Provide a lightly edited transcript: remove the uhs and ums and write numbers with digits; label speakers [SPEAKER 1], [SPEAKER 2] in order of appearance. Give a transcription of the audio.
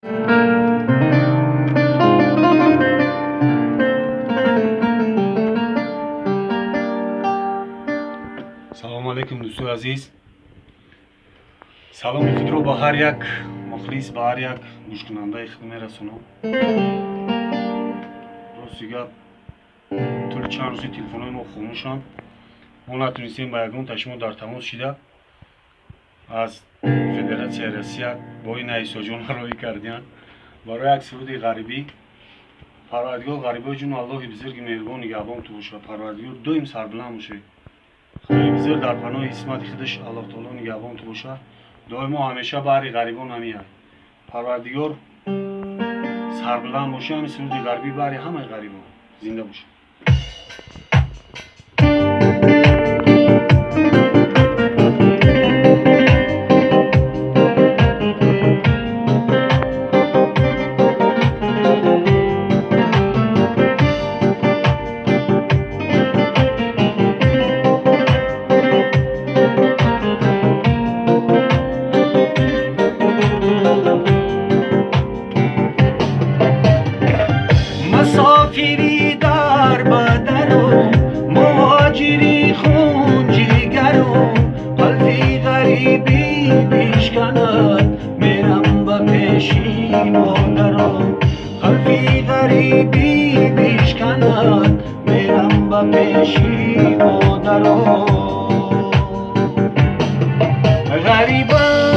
[SPEAKER 1] салому алайкум дӯстои азиз. саломи худро ба ҳар як мухлис, ба ҳар як гӯшкунандаи худ мерасонам. рости гап тӯли чанд рӯзи телефонҳои мо хомӯшанд. мо натунистем ба ягонта шумо дар тамос шида аз федератсияи Россия бо ин айсоҷон роӣ кардиянд барои як суруди ғарибӣ. парвардигор ғарибои ҷуну аллоҳи бузурги меҳрубон нигаҳбонту бошад. парвардигор доим сарбуланд бошед. خدای بزرگ در پناه اسمت خودش الله تعالی نگهبان تو باشه. دائما همیشه باری غریبان نمیاد. پروردگار سربلند باشه، همین سرود غربی باری همه غریبان زنده باشه. مسافری در بدر و مهاجری خون جگر و قلبی غریبی بشکند میرم به پیشی مادر و قلبی غریبی بشکند میرم به پیشی مادر و غریبان